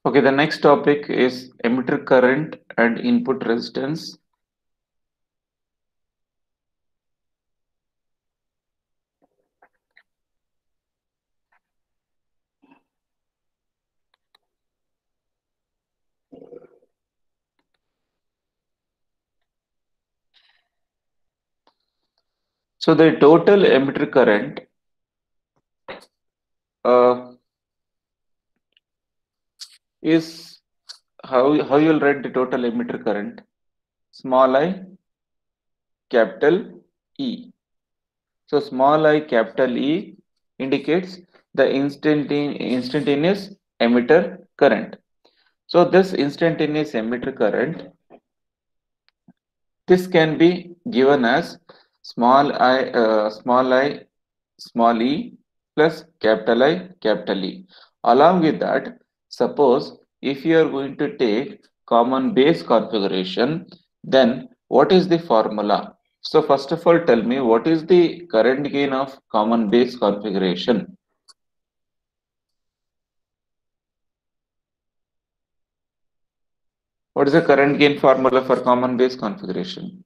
Okay, the next topic is emitter current and input resistance. So the total emitter current uh, is how you'll write the total emitter current. Small I, capital E. So small I, capital E indicates the instantaneous emitter current. So this instantaneous emitter current, this can be given as small I, small e plus I, capital E. Along with that, suppose if you are going to take common base configuration, then what is the formula? So first of all, tell me what is the current gain of common base configuration? What is the current gain formula for common base configuration?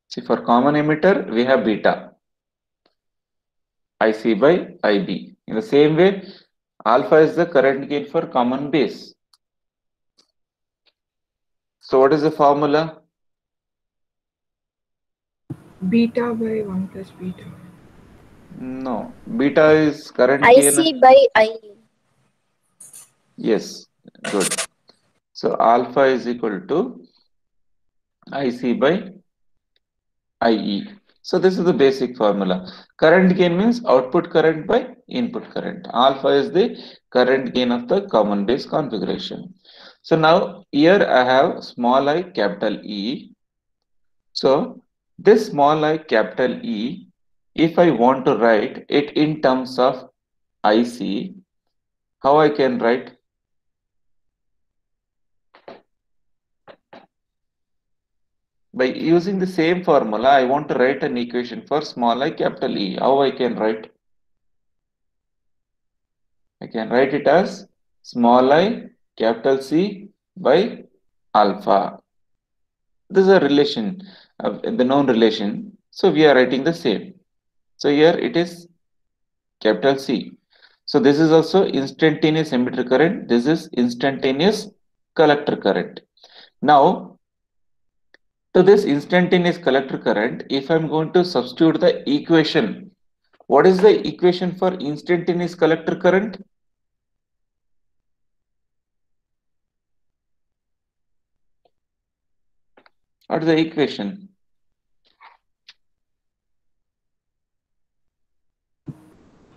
See, for common emitter, we have beta, IC by IB. In the same way, alpha is the current gain for common base. So what is the formula? Beta by 1 plus beta. No, beta is current gain. IC by IE. Yes, good. So alpha is equal to IC by IE. So this is the basic formula. Current gain means output current by input current. Alpha is the current gain of the common base configuration. So now here I have small I, capital E. So this small I, capital E, if I want to write it in terms of IC, how I can write? By using the same formula, I want to write an equation for small I, capital E. How I can write? I can write it as small I, capital C by alpha. This is a relation, the known relation. So we are writing the same. So here it is capital C. So this is also instantaneous emitter current. This is instantaneous collector current. Now, to this instantaneous collector current, if I'm going to substitute the equation, what is the equation for instantaneous collector current? What is the equation?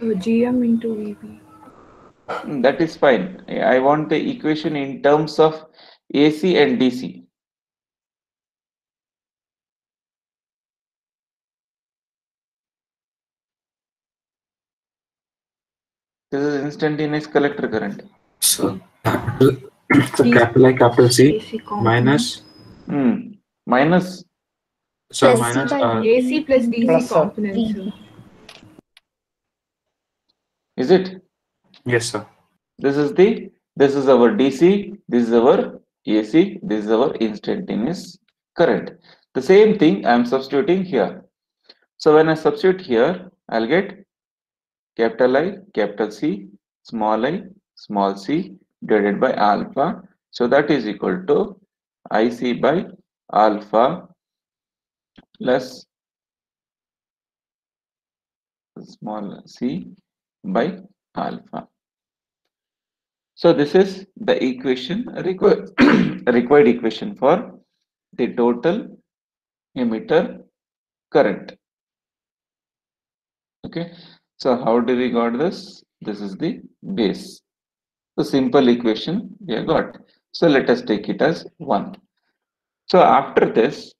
GM into VB. That is fine. I want the equation in terms of AC and DC. This is instantaneous collector current. So capital I, capital C AC component. minus. Minus. So Plus minus C by AC plus DC Plus, sir. components. VB. Is it? yes, sir. This is our DC. This is our AC. This is our instantaneous current. The same thing I am substituting here. So when I substitute here, I'll get capital I, capital C, small c divided by alpha. So that is equal to IC by alpha plus small c by alpha. So this is the equation required equation for the total emitter current. Okay, so how do we got this? This is the base. So simple equation we have got. So let us take it as 1. So after this,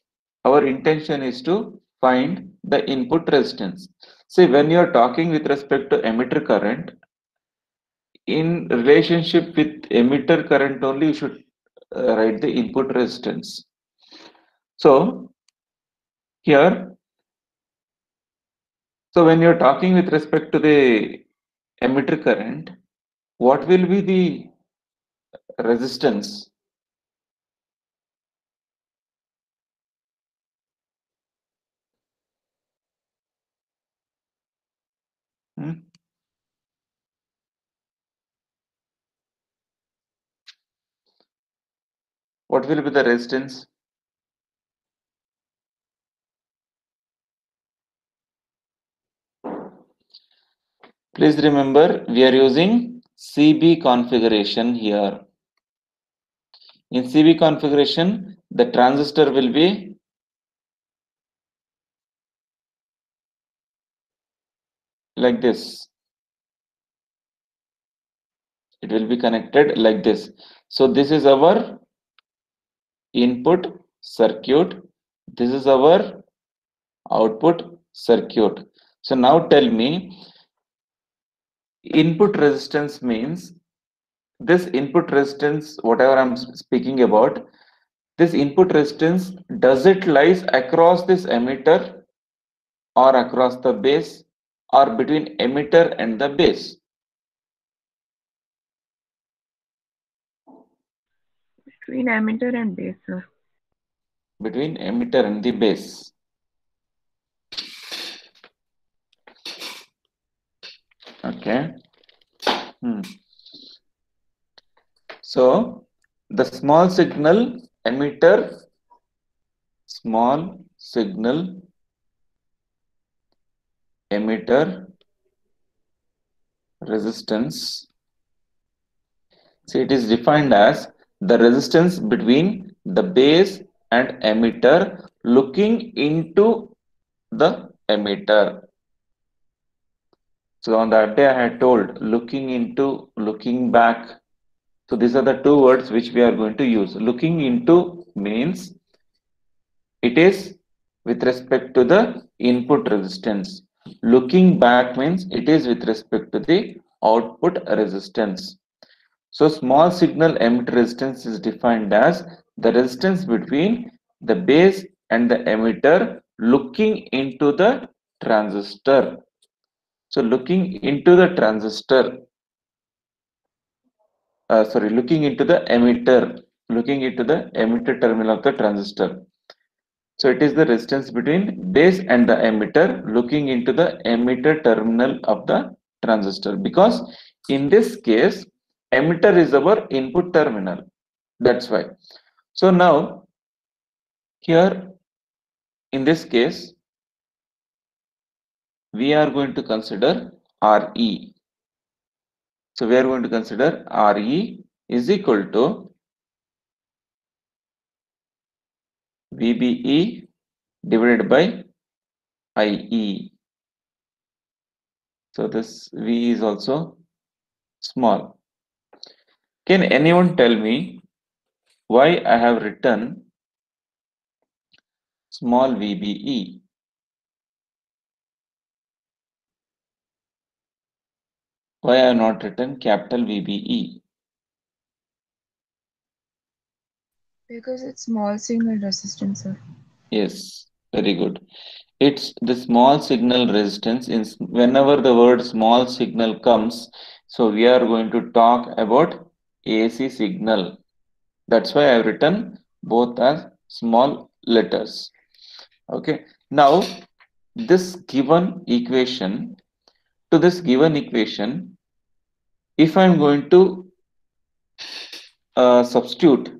our intention is to find the input resistance. See, when you are talking with respect to emitter current, in relationship with emitter current only, you should write the input resistance. So here, so when you're talking with respect to the emitter current, what will be the resistance? Hmm? What will be the resistance? Please remember, we are using CB configuration here. In CB configuration, the transistor will be like this. It will be connected like this. So this is our input circuit. This is our output circuit. So now tell me, input resistance means this input resistance, whatever I'm speaking about, this input resistance, does it lies across this emitter or across the base or between emitter and the base? Between emitter and base, sir. Between emitter and the base. Okay. So the small signal emitter, small signal emitter resistance. So it is defined as the resistance between the base and emitter looking into the emitter. So on that day I had told looking into, looking back. So these are the two words which we are going to use. Looking into means it is with respect to the input resistance. Looking back means it is with respect to the output resistance. So small signal emitter resistance is defined as the resistance between the base and the emitter looking into the transistor. So looking into the transistor, looking into the emitter terminal of the transistor. So it is the resistance between base and the emitter looking into the emitter terminal of the transistor, because in this case emitter is our input terminal. That's why. So now here in this case we are going to consider RE. So we are going to consider RE is equal to VBE divided by IE. So this V is also small. Can anyone tell me why I have written small VBE? Why I have not written capital VBE? Because it's small signal resistance, sir. Yes, very good. It's the small signal resistance. Whenever the word small signal comes, so we are going to talk about AC signal. That's why I've written both as small letters. Okay. Now, this given equation, to this given equation, if I'm going to substitute,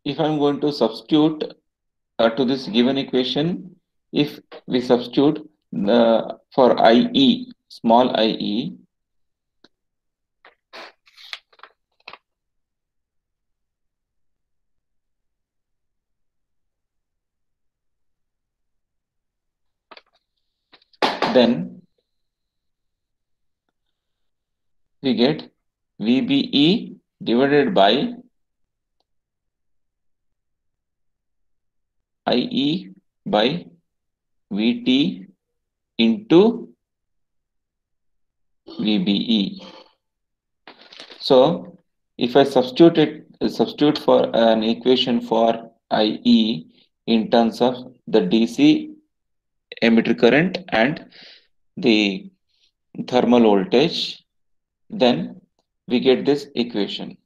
to this given equation, if we substitute for IE, small IE, then we get VBE divided by IE by VT into VBE. So if I substitute for an equation for IE in terms of the DC emitter current and the thermal voltage, then we get this equation.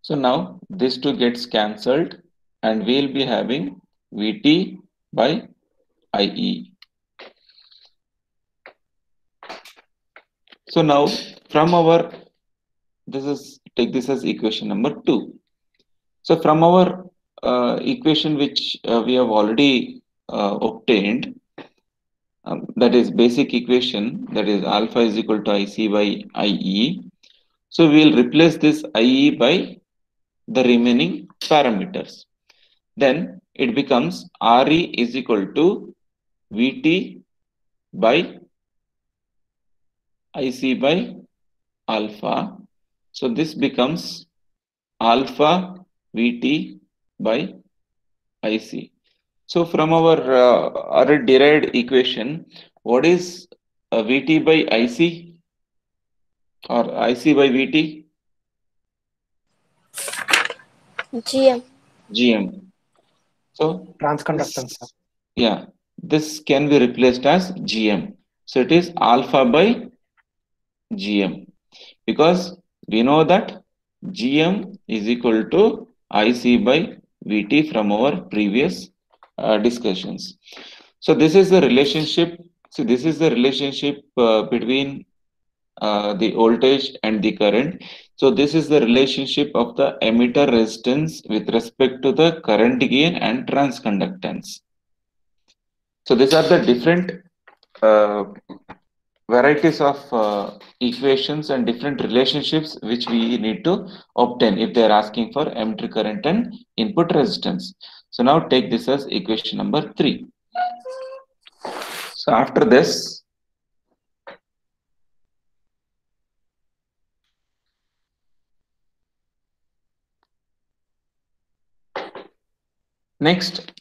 So now this two gets cancelled and we'll be having Vt by IE. So now from our, take this as equation number 2. So from our equation which we have already obtained, that is basic equation, that is alpha is equal to IC by IE. So we will replace this IE by the remaining parameters. Then it becomes RE is equal to Vt by IC by alpha. So this becomes alpha Vt by IC. So from our already derived equation, what is Vt by IC or IC by Vt? GM. GM. So Transconductance. this, yeah, this can be replaced as GM. So it is alpha by GM, because we know that GM is equal to IC by Vt from our previous discussions. So this is the relationship. So this is the relationship between the voltage and the current. So this is the relationship of the emitter resistance with respect to the current gain and transconductance. So these are the different varieties of equations and different relationships which we need to obtain if they are asking for emitter current and input resistance. So now take this as equation number 3. So after this, next,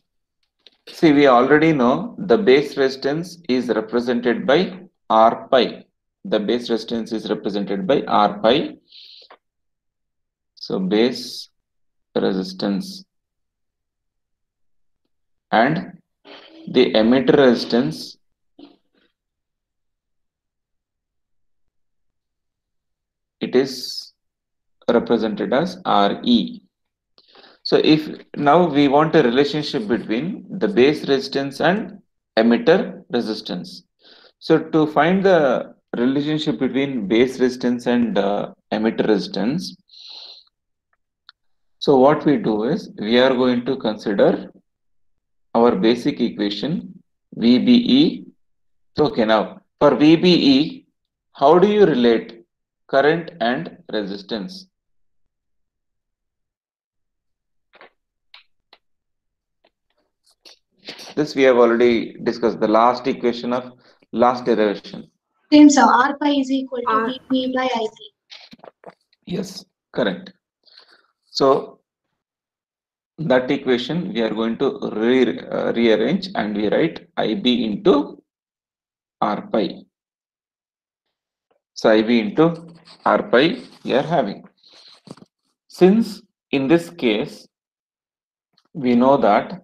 see, we already know the base resistance is represented by R pi. The base resistance is represented by R pi. So base resistance and the emitter resistance it is represented as Re. So if now we want a relationship between the base resistance and emitter resistance. So to find the relationship between base resistance and emitter resistance, so what we do is we are going to consider our basic equation VBE. So okay, now for VBE, how do you relate current and resistance? This we have already discussed, the last equation of last derivation. Same, sir. R pi is equal to Vp by Ip. Yes, correct. So that equation we are going to rearrange and we write IB into R pi. So IB into R pi we are having. Since in this case we know that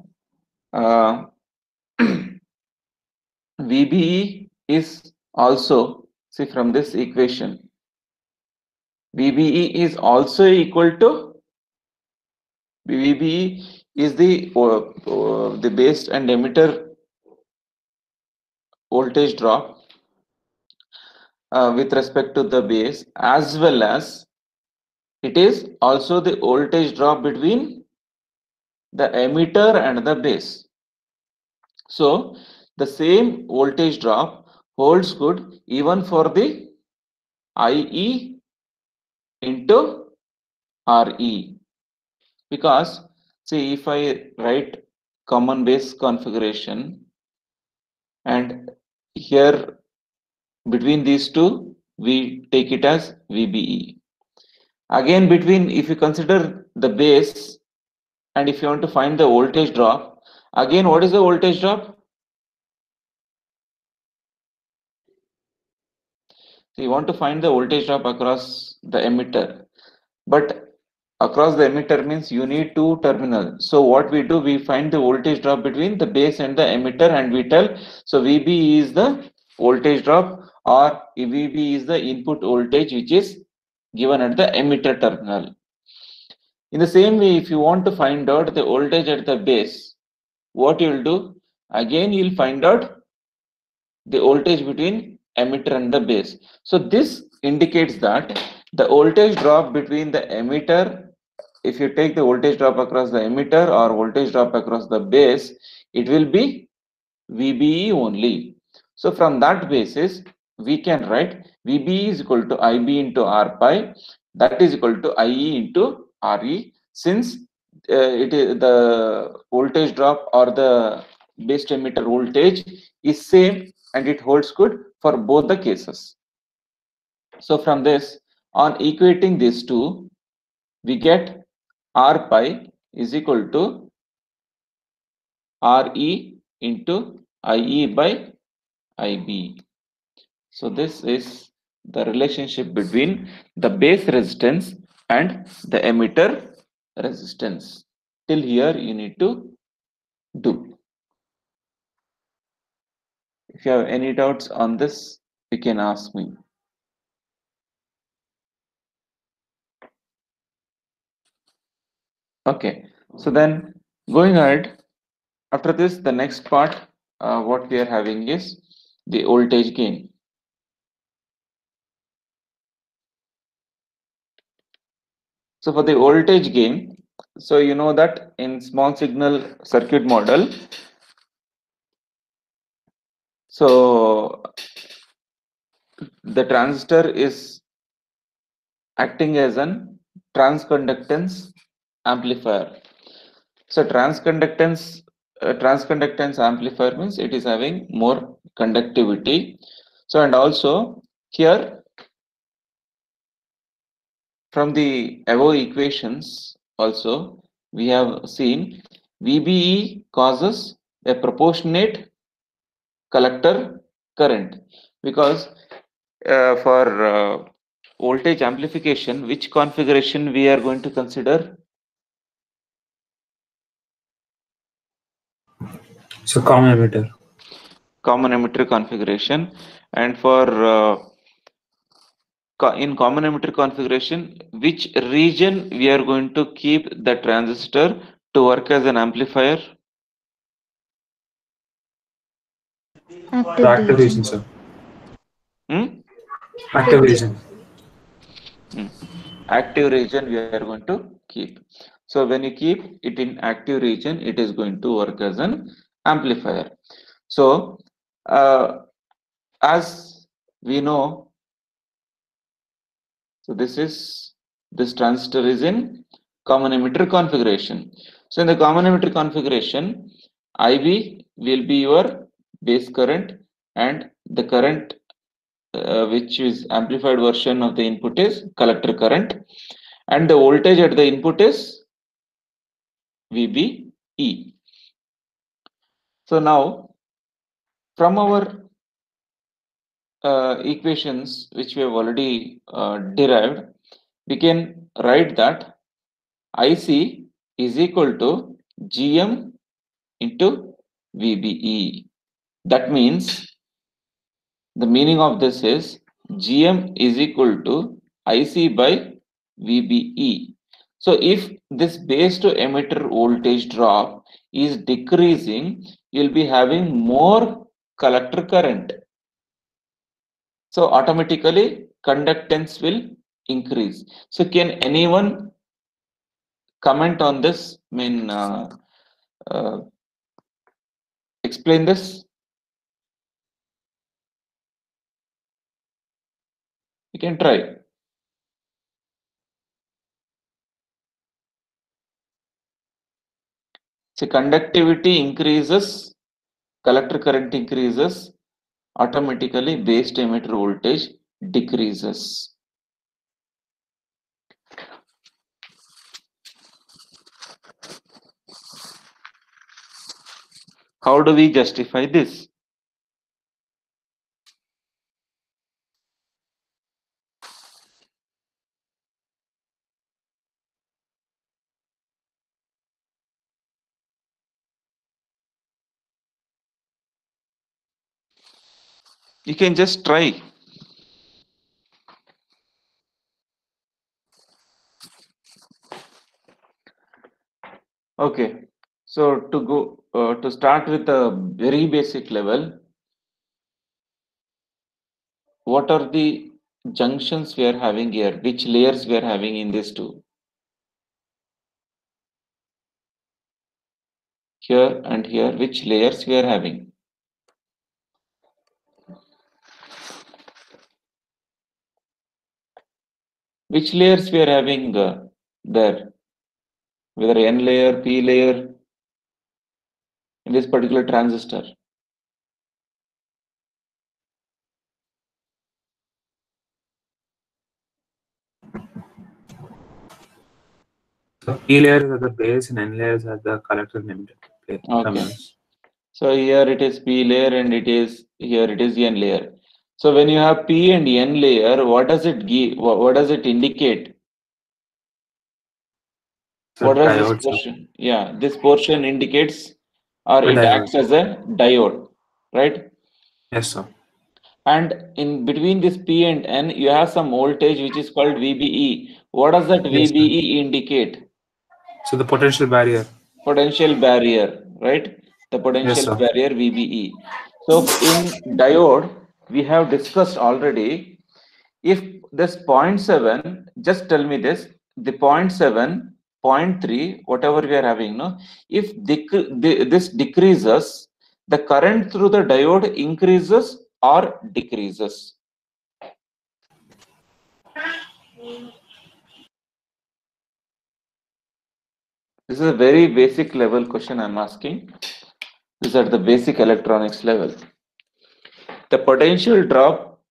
VBE is also, see from this equation, VBE is also equal to, VBE is the base and emitter voltage drop with respect to the base, as well as it is also the voltage drop between the emitter and the base. So the same voltage drop holds good even for the IE into RE, because see if I write common base configuration and here between these two we take it as VBE. Again between, if you consider the base and if you want to find the voltage drop, again what is the voltage drop? So you want to find the voltage drop across the emitter, but across the emitter means you need two terminals. So what we do, we find the voltage drop between the base and the emitter, and we tell, so VB is the voltage drop, or VB is the input voltage which is given at the emitter terminal. In the same way, if you want to find out the voltage at the base, what you will do? Again, you will find out the voltage between emitter and the base. So this indicates that the voltage drop between the emitter, if you take the voltage drop across the emitter or voltage drop across the base, it will be VBE only. So from that basis, we can write VBE is equal to IB into R pi, that is equal to IE into RE, since it is the voltage drop or the base to emitter voltage is same and it holds good for both the cases. So from this, on equating these two, we get R pi is equal to RE into IE by IB. So this is the relationship between the base resistance and the emitter resistance. Till here you need to do. If you have any doubts on this, you can ask me. Okay, so then going ahead, after this, the next part, what we are having is the voltage gain. So for the voltage gain, so you know that in small signal circuit model, so the transistor is acting as an transconductance amplifier. So transconductance amplifier means it is having more conductivity. So and also here from the above equations also we have seen VBE causes a proportionate collector current, because for voltage amplification, which configuration we are going to consider? So common emitter. Common emitter configuration. And for in common emitter configuration, which region we are going to keep the transistor to work as an amplifier? The active region, sir. Active region. Active region we are going to keep. So when you keep it in active region, it is going to work as an amplifier. So as we know, so this transistor is in common emitter configuration. So in the common emitter configuration, IB will be your base current, and the current which is amplified version of the input is collector current, and the voltage at the input is VBE. So now from our equations which we have already derived, we can write that IC is equal to GM into VBE. That means the meaning of this is GM is equal to IC by VBE. So if this base to emitter voltage drop is decreasing, you'll be having more collector current. So automatically conductance will increase. So can anyone comment on this? I mean, explain this. You can try. So conductivity increases, collector current increases, automatically base to emitter voltage decreases. How do we justify this? You can just try. Okay, so to start with a very basic level, what are the junctions we are having here? Which layers we are having in these two? Here and here, which layers we are having? Which layers we are having there? Whether N layer, P layer in this particular transistor? So P layers are the base and N layers are the collector and emitter terminals. So here it is P layer and here it is N layer. So when you have P and N layer, what does it give? What does it indicate? So What does diodes this portion? Yeah, this portion indicates or A it diode. acts as a diode, right? Yes, sir. And in between this P and N, you have some voltage which is called VBE. What does that Yes, sir. VBE indicate? So the potential barrier. Potential barrier, right? The potential sir. barrier VBE. So in diode, we have discussed already. If this 0.7, just tell me this, the 0.7, 0.3, whatever we are having, no? If this decreases, the current through the diode increases or decreases? This is a very basic level question I'm asking. This is at the basic electronics level. The potential drop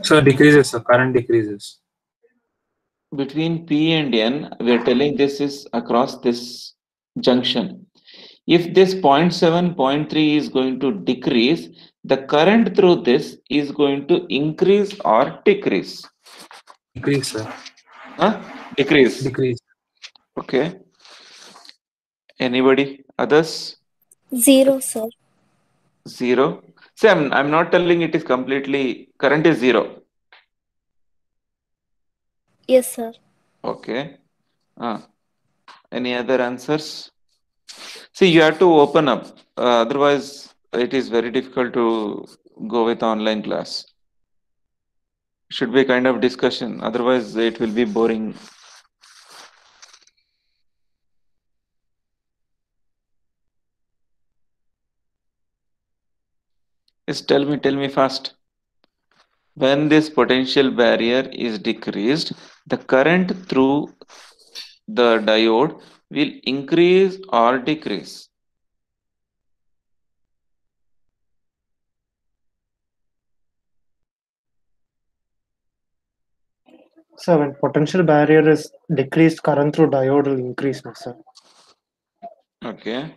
So decreases, sir. Current decreases. between P and N, we are telling this is across this junction. If this 0.7, 0.3 is going to decrease, the current through this is going to increase or decrease? Decrease, sir. Decrease. Decrease. Okay. Anybody? Others? 0, sir. 0. See, I'm not telling it is completely, current is 0. Yes, sir. Okay. Any other answers? See, you have to open up. Otherwise, it is very difficult to go with online class. Should be kind of discussion. Otherwise, it will be boring. Just tell me fast. When this potential barrier is decreased, the current through the diode will increase or decrease? So when potential barrier is decreased, current through diode will increase, no, sir. Okay.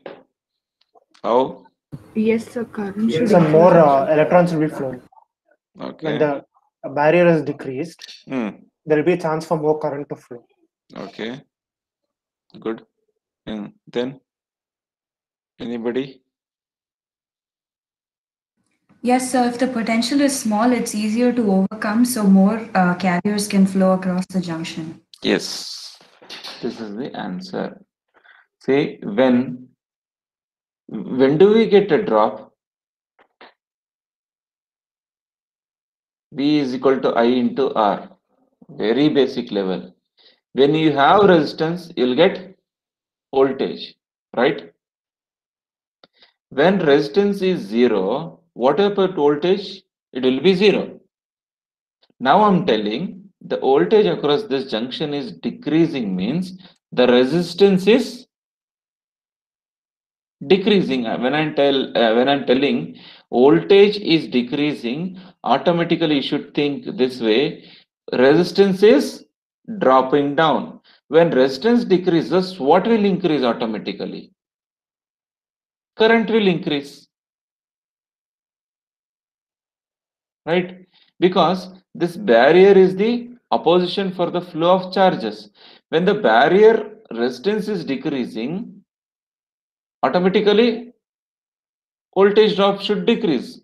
How? Yes, sir. Current should Some increase. more electrons will be flowing. When Okay. the barrier is decreased, Hmm. there will be a chance for more current to flow. Okay. Good. And then anybody? Yes, so if the potential is small, it's easier to overcome, so more carriers can flow across the junction. Yes. This is the answer. Say when do we get a drop? V is equal to I into R. Very basic level. When you have resistance, you'll get voltage, right? When resistance is 0, what about voltage? It will be 0. Now I'm telling the voltage across this junction is decreasing, means the resistance is decreasing. When I'm telling voltage is decreasing, automatically you should think this way: resistance is dropping down. When resistance decreases, what will increase automatically? Current will increase, right? Because this barrier is the opposition for the flow of charges. When the barrier resistance is decreasing, automatically voltage drop should decrease.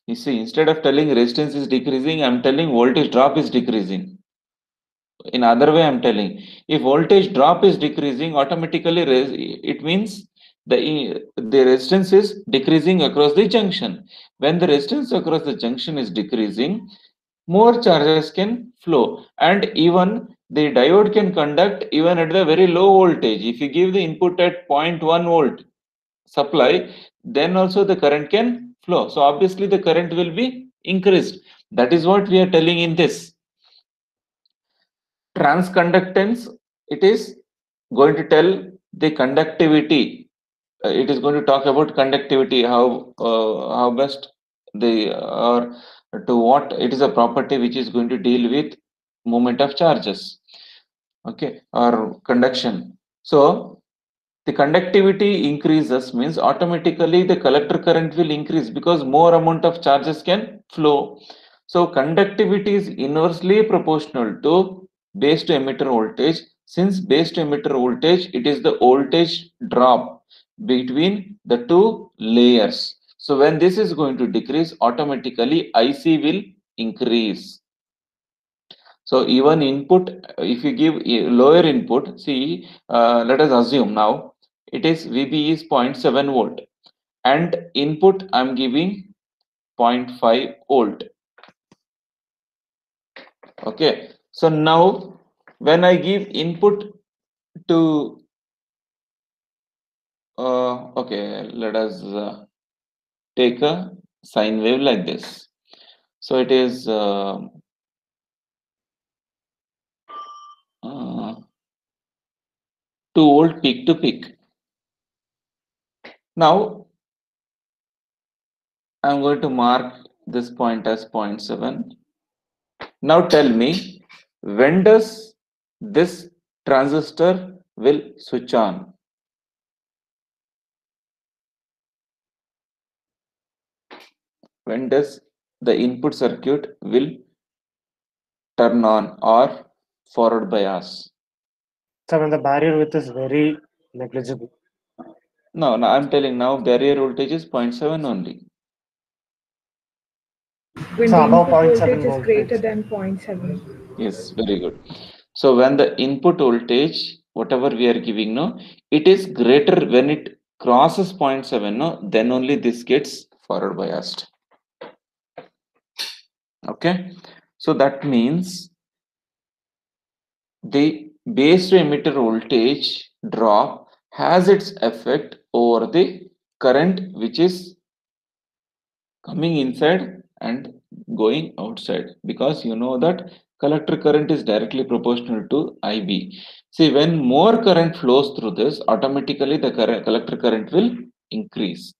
You see, instead of telling resistance is decreasing, I'm telling voltage drop is decreasing. In other way, I'm telling, if voltage drop is decreasing, automatically it means the resistance is decreasing across the junction. When the resistance across the junction is decreasing, more charges can flow, and even the diode can conduct even at the very low voltage. If you give the input at 0.1 volt supply, then also the current can flow. So obviously the current will be increased. That is what we are telling in this. Transconductance, it is going to tell the conductivity. It is going to talk about conductivity, how best the or to what it is a property which is going to deal with movement of charges, okay, or conduction. So the conductivity increases means automatically the collector current will increase because more amount of charges can flow. So conductivity is inversely proportional to base to emitter voltage. Since base to emitter voltage, it is the voltage drop between the two layers. So when this is going to decrease, automatically IC will increase. So even input, if you give lower input, see, let us assume now it is VB is 0.7 volt and input I'm giving 0.5 volt. Okay, so now when I give input to okay, let us take a sine wave like this. So it is 2 volt peak to peak. Now I'm going to mark this point as 0.7. Now tell me, when does this transistor will switch on? When does the input circuit will turn on or forward bias? So when the barrier width is very negligible. No, I'm telling now barrier voltage is 0.7 only. When So the above input 0.7 voltage is voltage. greater than 0.7. Yes, very good. So when the input voltage, whatever we are giving, no, it is greater when it crosses 0.7, no, then only this gets forward biased. Okay, so that means the base to emitter voltage drop has its effect over the current which is coming inside and going outside, because you know that collector current is directly proportional to IB. See, when more current flows through this, automatically the collector current will increase.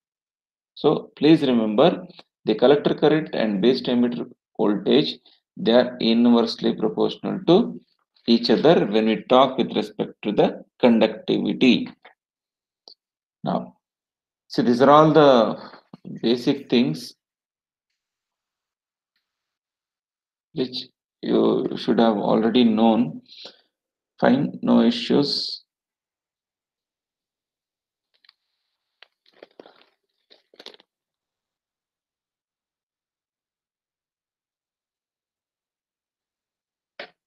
So please remember, the collector current and base to emitter voltage, they are inversely proportional to each other when we talk with respect to the conductivity. Now, see, these are all the basic things which you should have already known. Fine, no issues.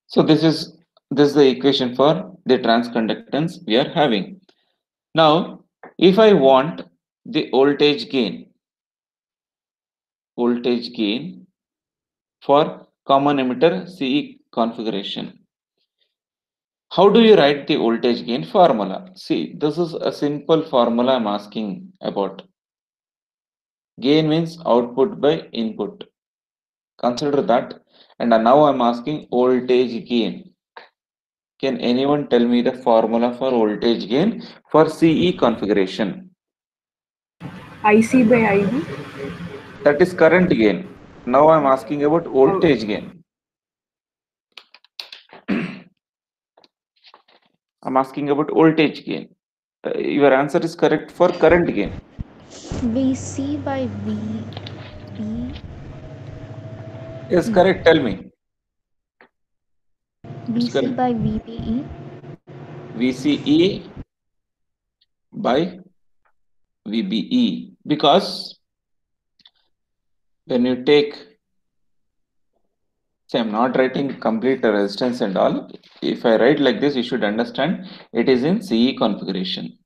So this is the equation for the transconductance we are having. Now, if I want the voltage gain for common emitter CE configuration, how do you write the voltage gain formula? See, this is a simple formula I'm asking about. Gain means output by input. Consider that. And now I'm asking voltage gain. Can anyone tell me the formula for voltage gain for CE configuration? IC by IB. That is current gain. Now I'm asking about voltage gain. I'm asking about voltage gain. Your answer is correct for current gain. VC by VB. Yes, correct. Tell me. VC by VBE. VCE by VBE, because when you take, see, I'm not writing complete resistance and all. If I write like this, you should understand it is in CE configuration.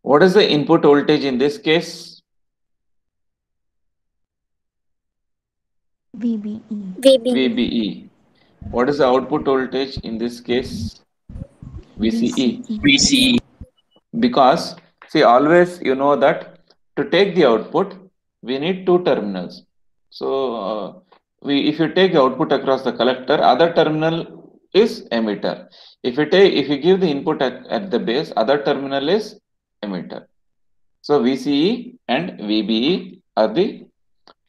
What is the input voltage in this case? VBE. VBE. What is the output voltage in this case? VCE. VCE. Because, see, always you know that to take the output, we need two terminals. So, if you take the output across the collector, other terminal is emitter. If you give the input at the base, other terminal is emitter. So VCE and VBE are the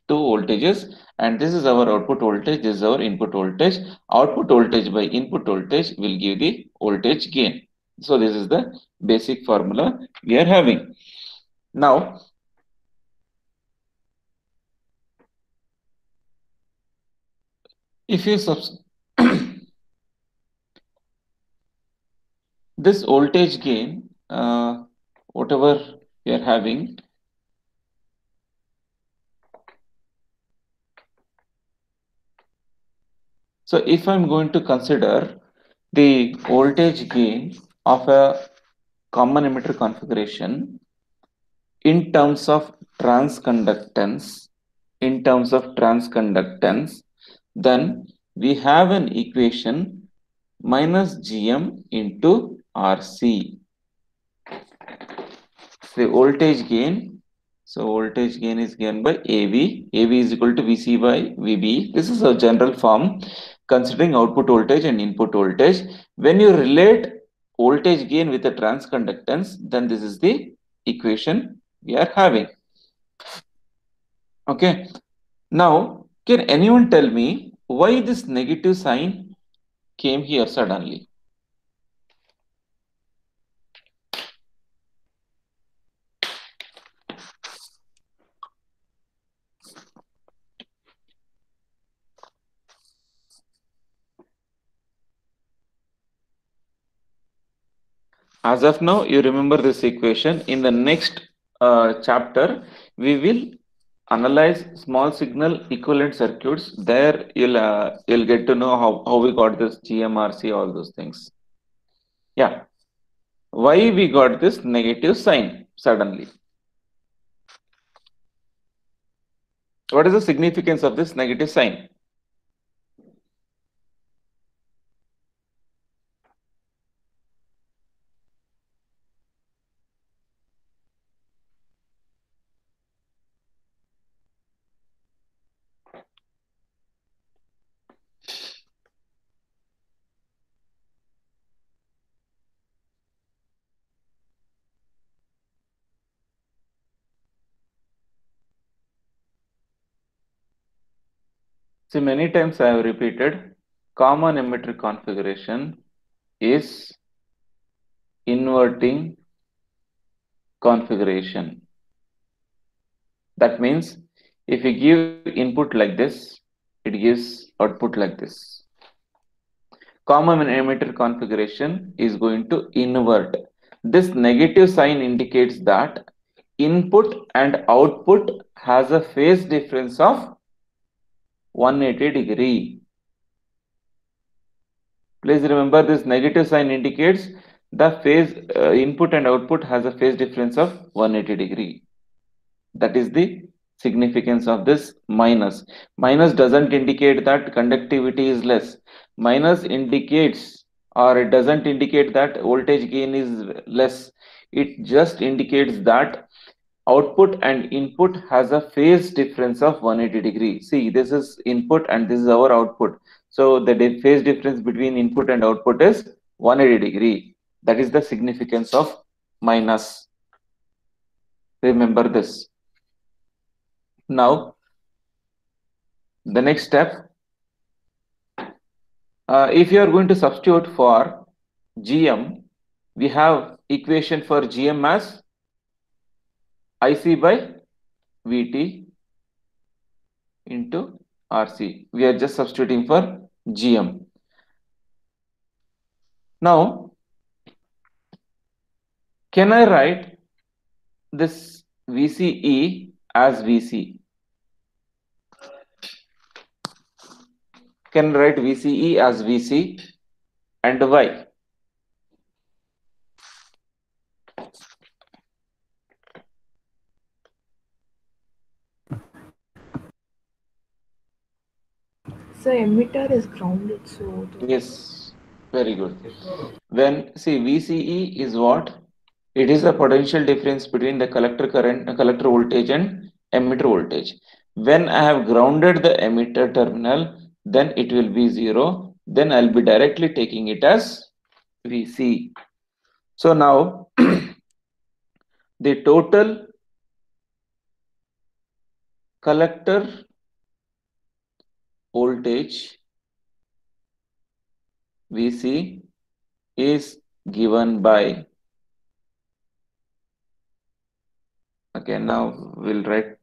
two voltages, and this is our output voltage, this is our input voltage. Output voltage by input voltage will give the voltage gain. So this is the basic formula we are having. Now, if you this voltage gain, whatever we are having, so if I'm going to consider the voltage gain of a common emitter configuration in terms of transconductance, then we have an equation minus Gm into Rc. The voltage gain, so voltage gain is given by AV. AV is equal to VC by VB. This is a general form considering output voltage and input voltage. When you relate voltage gain with the transconductance, then this is the equation we are having. Okay. Now, can anyone tell me why this negative sign came here suddenly? As of now, you remember this equation. In the next chapter, we will analyze small signal equivalent circuits. There you'll get to know how we got this GMRC, all those things. Yeah. Why we got this negative sign suddenly? What is the significance of this negative sign? See, many times I have repeated, common emitter configuration is inverting configuration. That means if you give input like this, it gives output like this. Common emitter configuration is going to invert. This negative sign indicates that input and output has a phase difference of 180 degree. Please remember, this negative sign indicates the phase input and output has a phase difference of 180 degree. That is the significance of this minus. Minus doesn't indicate that conductivity is less. Minus indicates, or it doesn't indicate that voltage gain is less. It just indicates that output and input has a phase difference of 180 degree. See, this is input and this is our output. So the phase difference between input and output is 180 degree. That is the significance of minus. Remember this. Now, the next step, if you are going to substitute for GM, we have equation for GM as IC by VT into RC. We are just substituting for GM. Now, can I write this VCE as VC? can write VCE as VC and Y. So emitter is grounded, so Yes, very good. When see VCE is what? It is the potential difference between the collector current, collector voltage and emitter voltage. When I have grounded the emitter terminal, then it will be 0. Then I'll be directly taking it as VC. So now the total collector voltage VC is given by, okay, now we'll write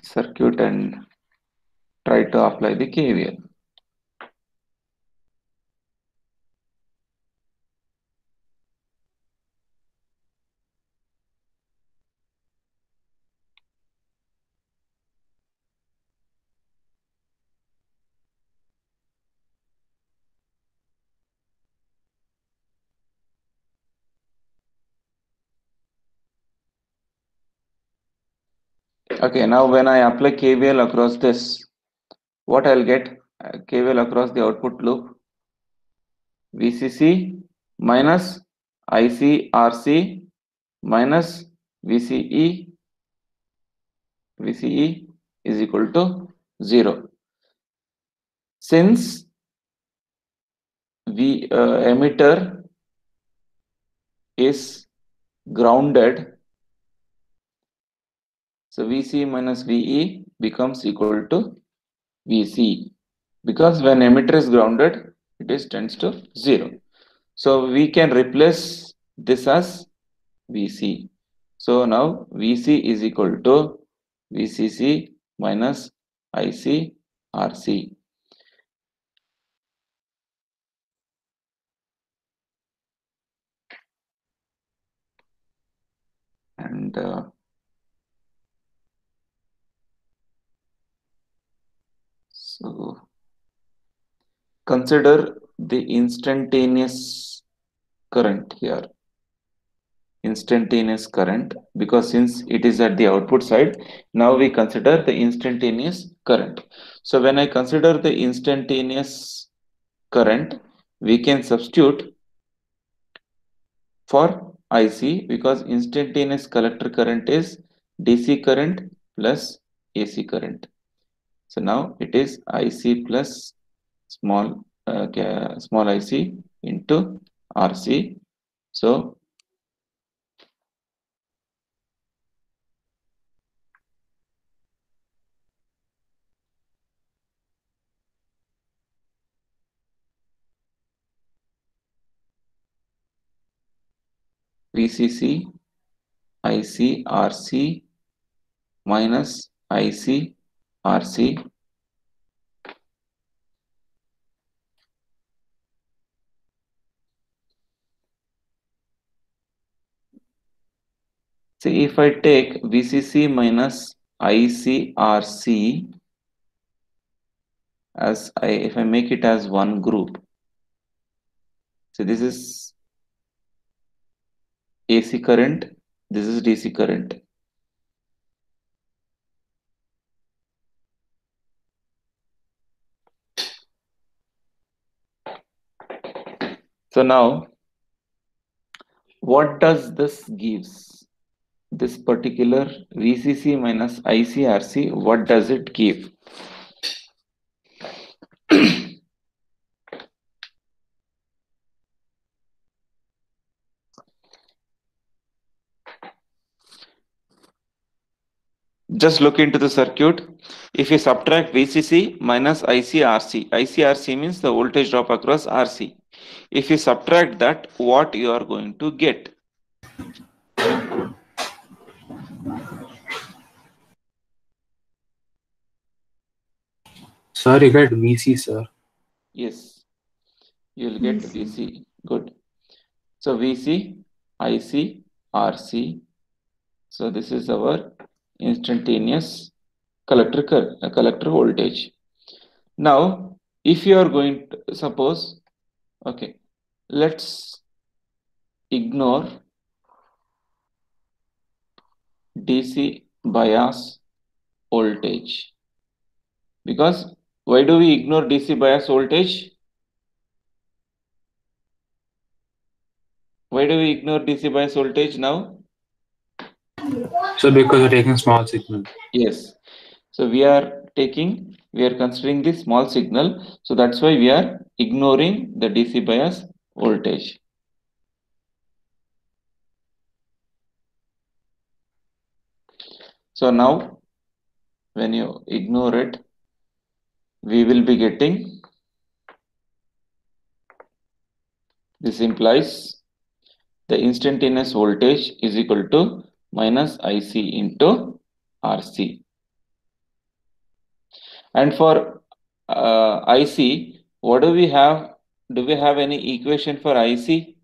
circuit and try to apply the KVL. Okay, now when I apply KVL across this, what I'll get? KVL across the output loop, VCC minus ICRC minus VCE is equal to 0. Since emitter is grounded, so VC minus VE becomes equal to VC, because when emitter is grounded, it is tends to 0. So we can replace this as VC. So now VC is equal to VCC minus ICRC. And so consider the instantaneous current here. Instantaneous current, because since it is at the output side, now we consider the instantaneous current. So when I consider the instantaneous current, we can substitute for IC, because instantaneous collector current is DC current plus AC current. So now it is IC plus small IC into RC. So VCC IC RC minus IC RC see, if I take VCC minus ICRC as if I make it as one group, so this is AC current, this is DC current. So now, what does this gives? This particular VCC minus ICRC, what does it give? Just look into the circuit. If you subtract VCC minus ICRC, ICRC means the voltage drop across RC. If you subtract that, what you are going to get? Sir, you get VC, sir. Yes, you will get VC. Good. So VC, IC, RC. So this is our instantaneous collector voltage. Now, if you are going to suppose, okay, let's ignore DC bias voltage, because why do we ignore DC bias voltage? Why do we ignore DC bias voltage now? So because you're taking small signal. Yes. So we are considering the small signal. So that's why we are ignoring the DC bias voltage. So now when you ignore it, we will be getting, this implies the instantaneous voltage is equal to minus IC into RC. And for IC, what do we have? Do we have any equation for IC?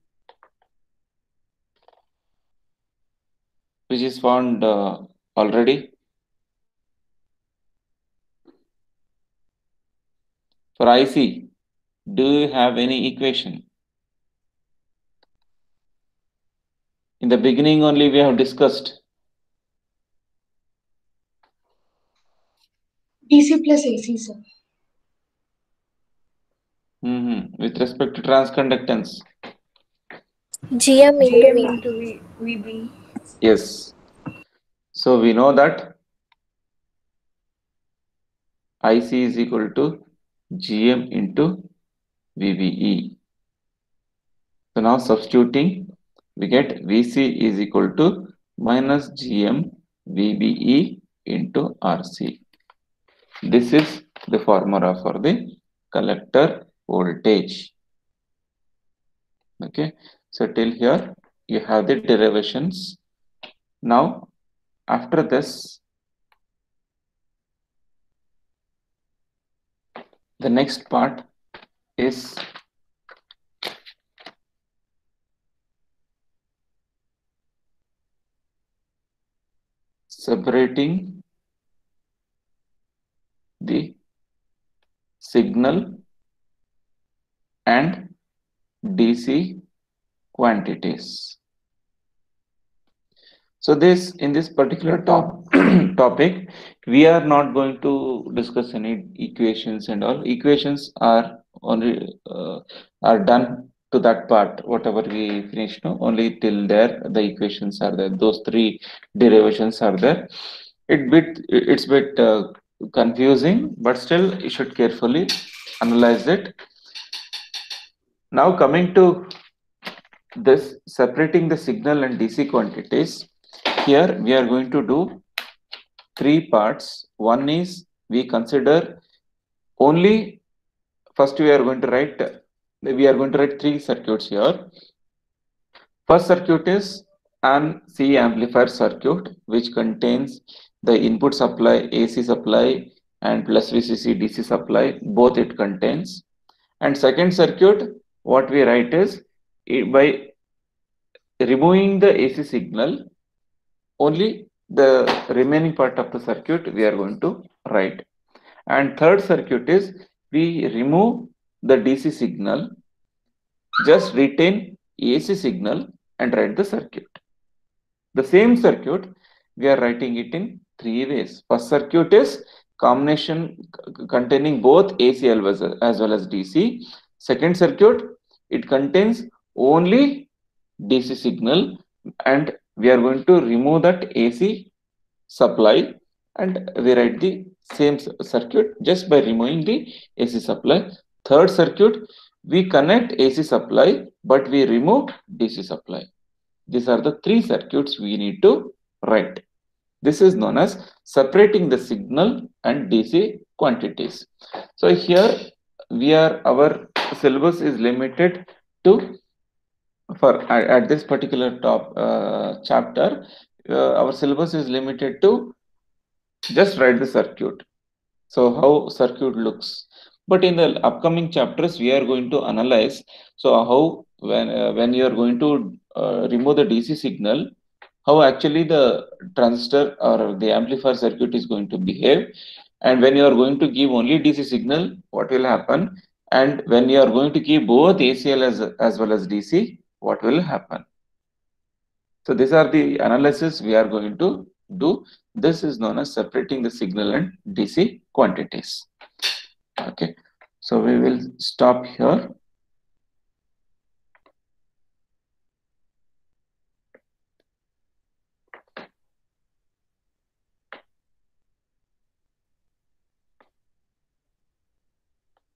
Which is found already? For IC, do you have any equation? In the beginning only we have discussed. DC plus AC, sir. With respect to transconductance. GM GM into V. into VB. Yes. So we know that IC is equal to GM into VBE. So now substituting, we get VC is equal to minus GM VBE into RC. This is the formula for the collector voltage. Okay, so till here you have the derivations. Now after this, the next part is separating the signal and DC quantities. So in this particular topic, we are not going to discuss any equations and all. Equations are only are done to that part. Whatever we finish, no, only till there the equations are there. Those three derivations are there. It's bit confusing, but still you should carefully analyze it. Now coming to this separating the signal and DC quantities, here we are going to do three parts. One is we consider only, first we are going to write three circuits here. First circuit is an C amplifier circuit which contains the input supply AC supply and plus VCC DC supply, both it contains. And second circuit, what we write is by removing the AC signal, only the remaining part of the circuit we are going to write. And third circuit is we remove the DC signal, just retain AC signal and write the circuit. The same circuit we are writing it in three ways. First circuit is combination containing both AC as well as DC. Second circuit, it contains only DC signal and we are going to remove that AC supply and we write the same circuit just by removing the AC supply. Third circuit, we connect AC supply but we remove DC supply. These are the three circuits we need to write. This is known as separating the signal and DC quantities. So here our syllabus is limited to, at this particular chapter, our syllabus is limited to just write the circuit. So how circuit looks. But in the upcoming chapters, we are going to analyze. So how when you are going to remove the DC signal, how actually the transistor or the amplifier circuit is going to behave. And when you are going to give only DC signal, what will happen? And when you are going to give both ACL as well as DC, what will happen? So these are the analysis we are going to do. This is known as separating the signal and DC quantities. Okay, so we will stop here.